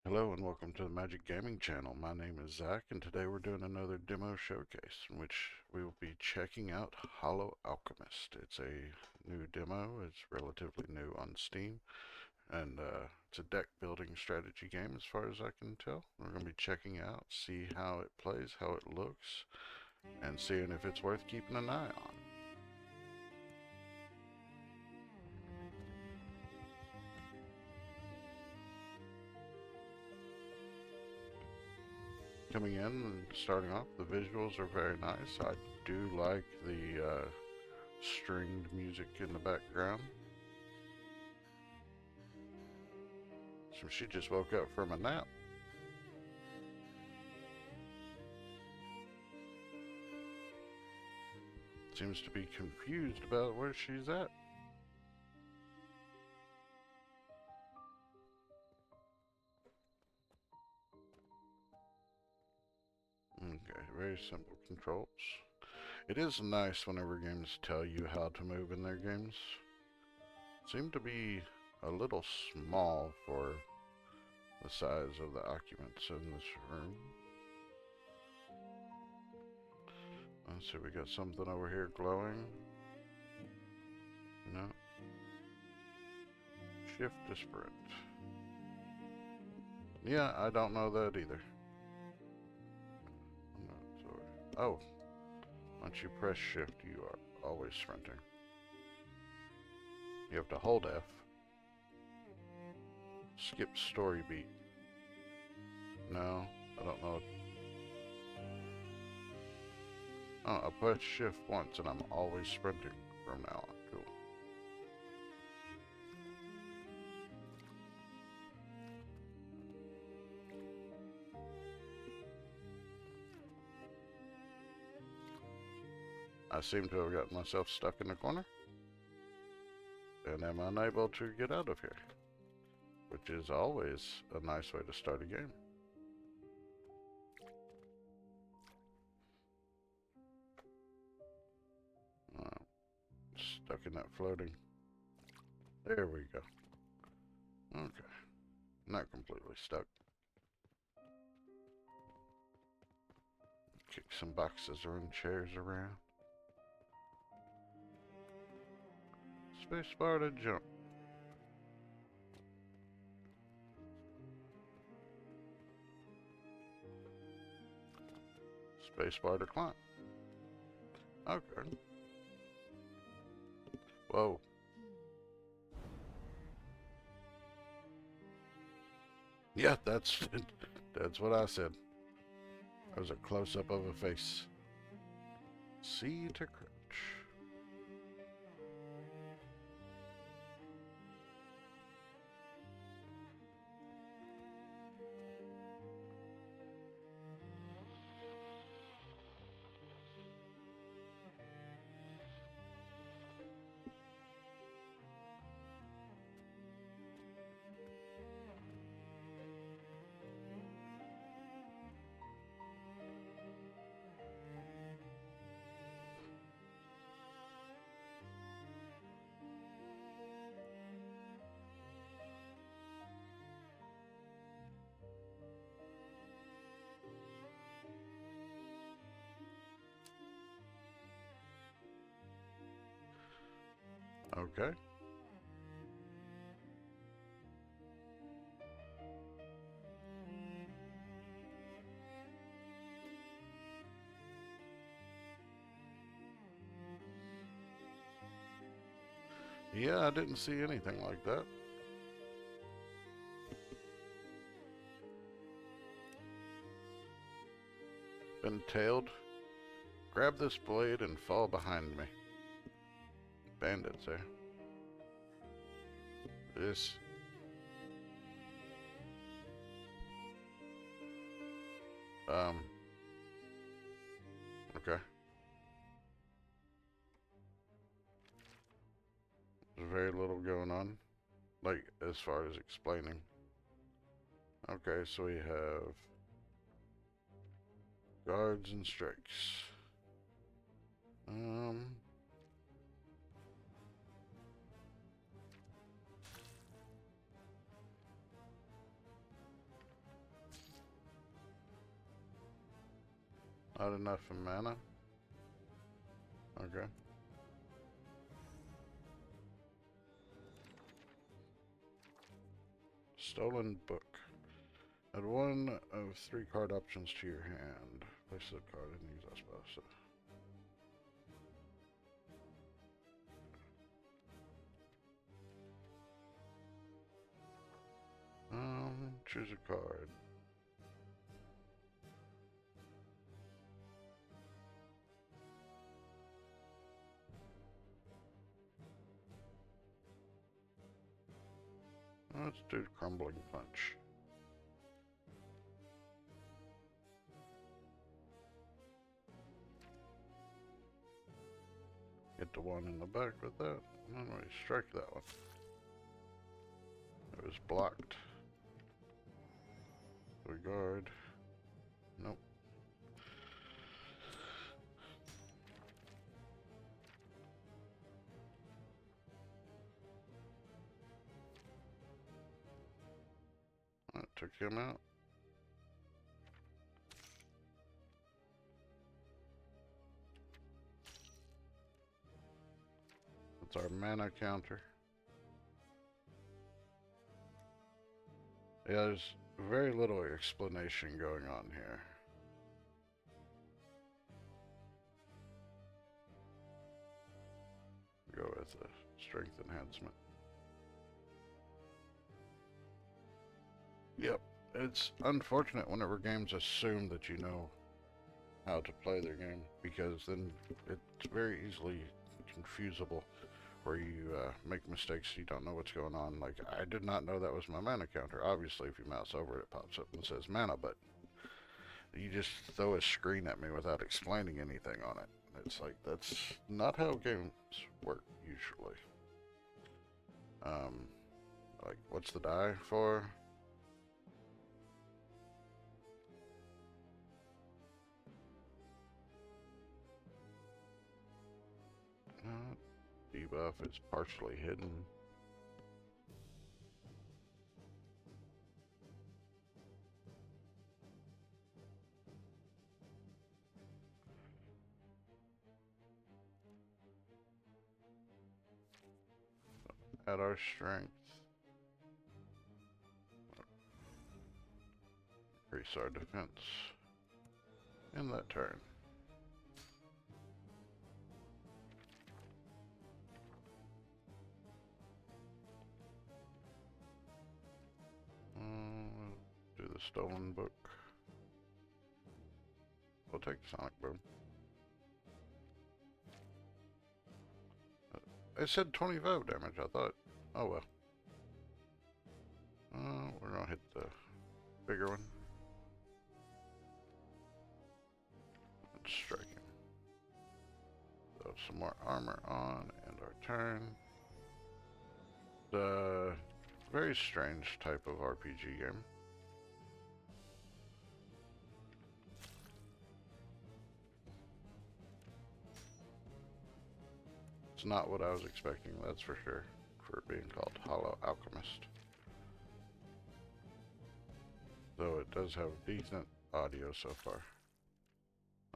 Hello and welcome to the Magic Gaming channel. My name is Zach and today we're doing another demo showcase in which we will be checking out Hollow Alchemist. It's a new demo, it's relatively new on Steam, and it's a deck building strategy game as far as I can tell. We're going to be checking out, see how it plays, how it looks, and seeing if it's worth keeping an eye on. Coming in and starting off, the visuals are very nice. I do like the stringed music in the background. So she just woke up from a nap. Seems to be confused about where she's at. Okay, very simple controls. It is nice whenever games tell you how to move in their games. Seem to be a little small for the size of the occupants in this room. Let's see, we got something over here glowing. No. Shift to sprint. Yeah, I don't know that either. I'm not sorry. Oh. Once you press shift, you are always sprinting. You have to hold F. Skip story beat. No, I don't know. Oh, I press shift once and I'm always sprinting from now on. Cool. I seem to have gotten myself stuck in the corner and am unable to get out of here, which is always a nice way to start a game. Stuck in that floating. There we go. Okay. Not completely stuck. Kick some boxes and chairs around. Spacebar to jump. Spacebar to climb. Okay. Whoa. Yeah, that's what I said. That was a close-up of a face. C to crouch. Okay. Yeah, I didn't see anything like that. Been tailed. Grab this blade and fall behind me. Bandits there. This. Okay. There's very little going on, like, as far as explaining. Okay, so we have guards and strikes. Not enough in mana? Okay. Stolen book. Add one of 3 card options to your hand. Place the card and use that spell. So. Choose a card. Let's do Crumbling Punch. Get the one in the back with that, and then we strike that one. It was blocked. We guard. Nope. That took him out. That's our mana counter. Yeah, there's very little explanation going on here. Go with the strength enhancement. Yep, it's unfortunate whenever games assume that you know how to play their game, because then it's very easily confusable, where you make mistakes, you don't know what's going on. Like, I did not know that was my mana counter. Obviously, if you mouse over it, it pops up and says mana, but you just throw a screen at me without explaining anything on it. It's like, that's not how games work, usually. Like, what's the die for? Debuff is partially hidden. At our strength. Increase our defense in that turn. Do the stolen book. We'll take the sonic boom. It said 25 damage, I thought. Oh well. We're gonna hit the bigger one. Let's strike him. Throw some more armor on, and our turn. The very strange type of RPG game. It's not what I was expecting, that's for sure, for it being called Hollow Alchemist. Though it does have decent audio so far.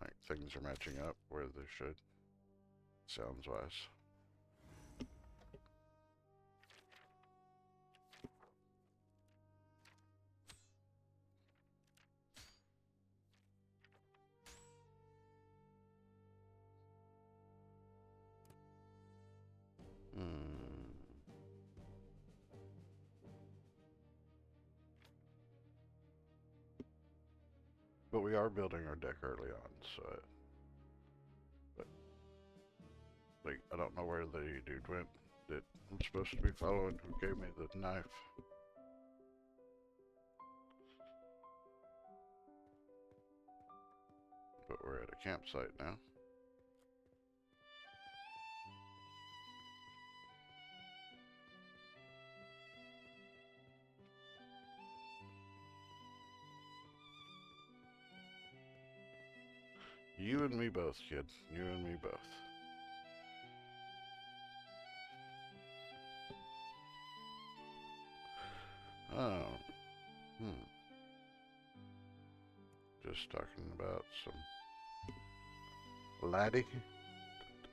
Like, things are matching up where they should, sounds wise. But we are building our deck early on, so... But, like, I don't know where the dude went that I'm supposed to be following who gave me the knife. But we're at a campsite now. You and me both, kid. You and me both. Oh. Just talking about some Laddie?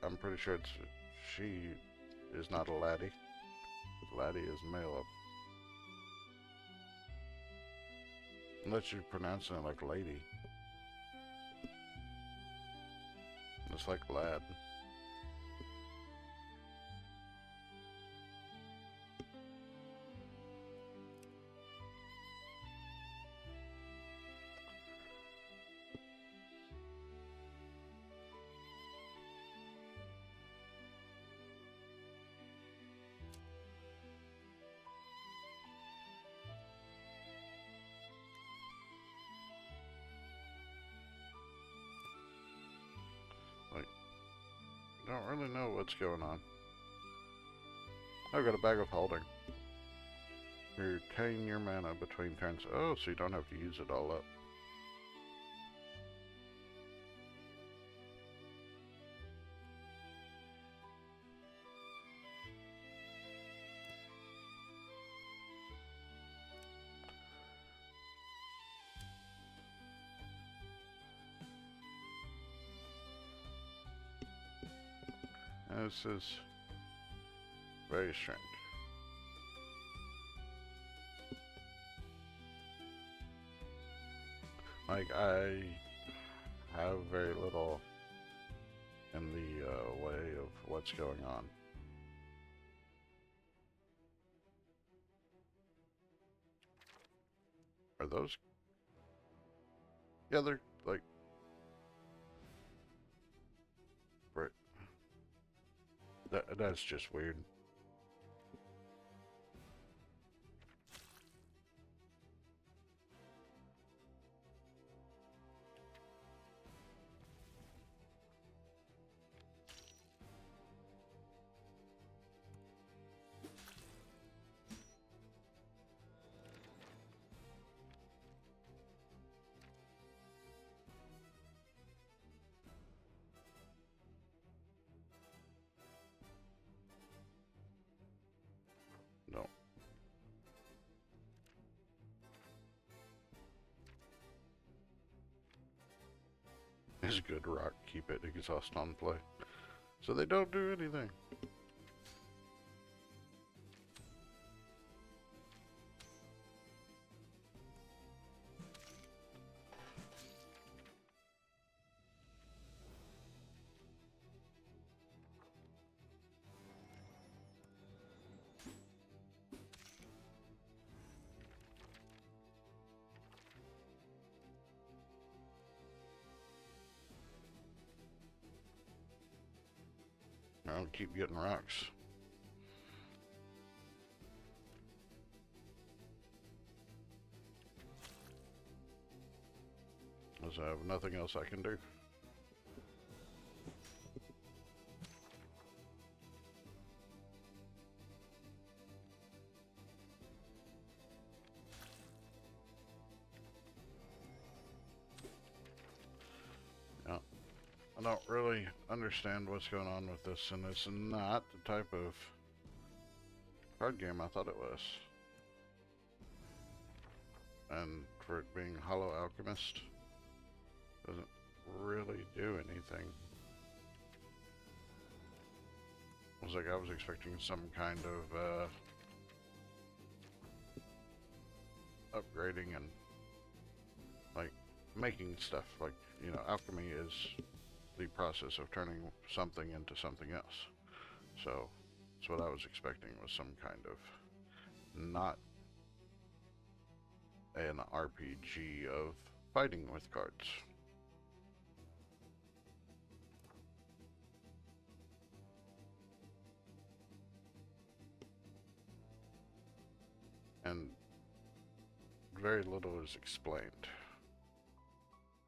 I'm pretty sure it's she is not a laddie. Laddie is male. Unless you're pronouncing it like lady. It's like lad. Like, don't really know what's going on. I've got a bag of holding. Retain your mana between turns. Oh, so you don't have to use it all up. This is very strange. Like, I have very little in the way of what's going on. Are those? Yeah, they're like... Right. That's just weird. No. It's good rock. Keep it exhaust on play. So they don't do anything. I'll keep getting rocks. As I have nothing else I can do. Yeah. I don't really understand what's going on with this, and it's not the type of card game I thought it was. And for it being Hollow Alchemist, doesn't really do anything. It was like I was expecting some kind of upgrading and like making stuff. Like, you know, alchemy is the process of turning something into something else. So that's what I was expecting, was some kind of not an RPG of fighting with cards. And very little is explained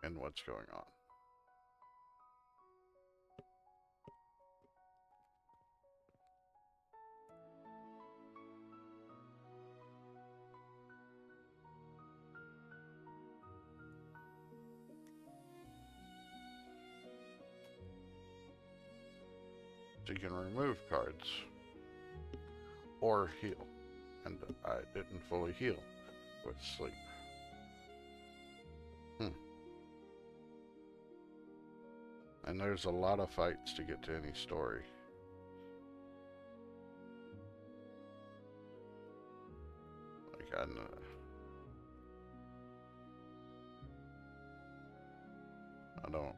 in what's going on. So you can remove cards or heal, and I didn't fully heal with sleep. And there's a lot of fights to get to any story. Like, I don't.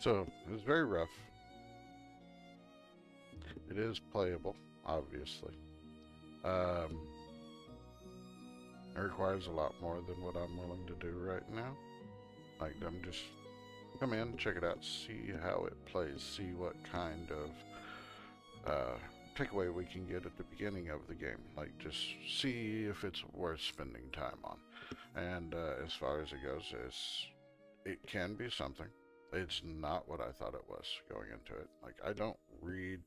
So, it was very rough. It is playable, obviously. It requires a lot more than what I'm willing to do right now. Like, I'm just come in, check it out, see how it plays, see what kind of takeaway we can get at the beginning of the game. Like, just see if it's worth spending time on. And as far as it goes, it can be something. It's not what I thought it was going into it. Like, I don't read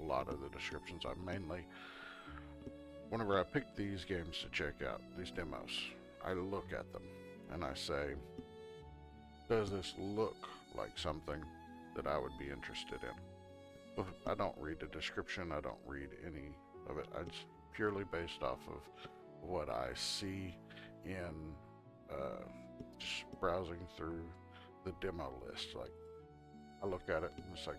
a lot of the descriptions. I mainly, whenever I pick these games to check out, these demos, I look at them and I say, does this look like something that I would be interested in? I don't read the description. I don't read any of it. It's purely based off of what I see in just browsing through the demo list. Like, I look at it and it's like,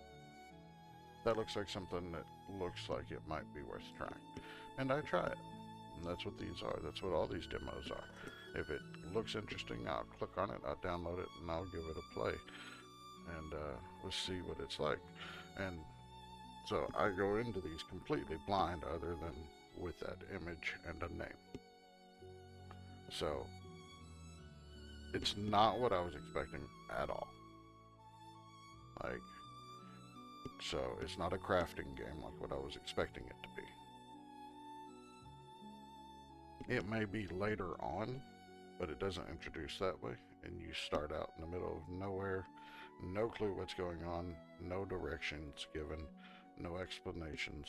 that looks like something that looks like it might be worth trying. And I try it. And that's what these are. That's what all these demos are. If it looks interesting, I'll click on it, I'll download it, and I'll give it a play. And we'll see what it's like. And so I go into these completely blind other than with that image and a name. So it's not what I was expecting at all. Like, so it's not a crafting game like what I was expecting it to be. It may be later on, but it doesn't introduce that way, and you start out in the middle of nowhere, no clue what's going on, no directions given, no explanations,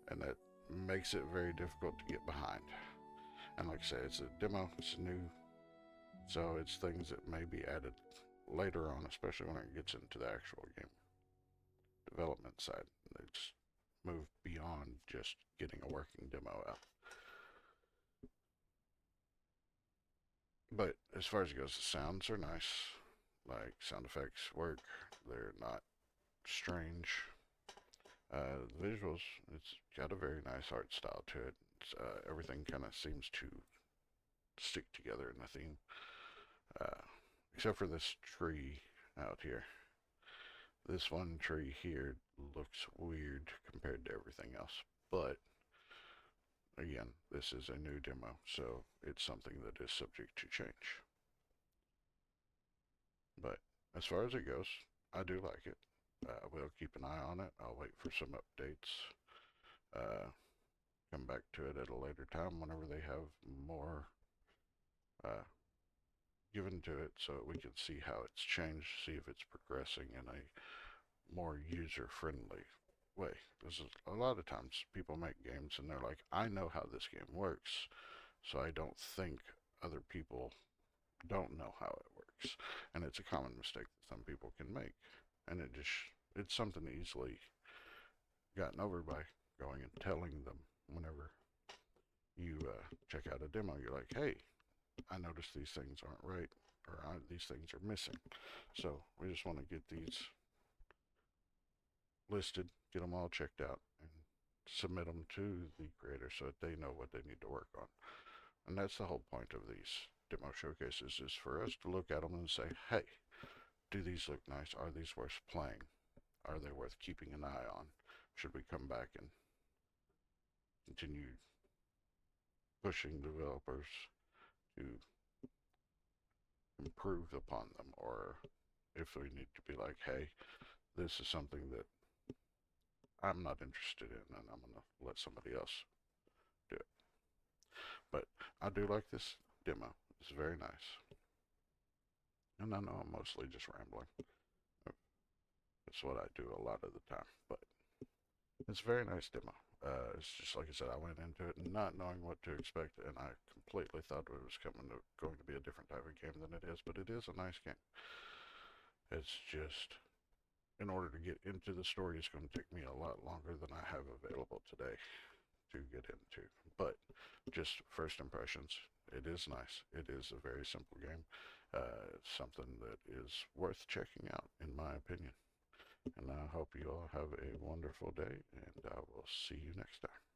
and that makes it very difficult to get behind. And like I say, it's a demo, it's new, so it's things that may be added later on, especially when it gets into the actual game development side. They just move beyond just getting a working demo out. But as far as it goes, the sounds are nice. Like, sound effects work. They're not strange. The visuals, it's got a very nice art style to it. Everything kind of seems to stick together in the theme. Except for this tree out here. This one tree here looks weird compared to everything else. But again, this is a new demo, so it's something that is subject to change. But as far as it goes, I do like it. We'll keep an eye on it. I'll wait for some updates. Come back to it at a later time whenever they have more given to it so we can see how it's changed, see if it's progressing in a more user-friendly way. This is a lot of times people make games and they're like, I know how this game works, so I don't think other people don't know how it works. And it's a common mistake that some people can make. And it's something easily gotten over by going and telling them whenever you check out a demo. You're like, hey, I noticed these things aren't right, or these things are missing. So we just want to get these listed, get them all checked out, and submit them to the creator so that they know what they need to work on. And that's the whole point of these demo showcases, is for us to look at them and say, hey, do these look nice? Are these worth playing? Are they worth keeping an eye on? Should we come back and continue pushing developers to improve upon them? Or if we need to be like, hey, this is something that I'm not interested in and I'm going to let somebody else do it. But I do like this demo. It's very nice. And I know I'm mostly just rambling. That's what I do a lot of the time. But it's a very nice demo. It's just like I said, I went into it not knowing what to expect, and I completely thought it was going to be a different type of game than it is, but it is a nice game. It's just in order to get into the story is going to take me a lot longer than I have available today to get into. But just first impressions, it is nice. It is a very simple game. Something that is worth checking out, in my opinion. And I hope you all have a wonderful day, and I will see you next time.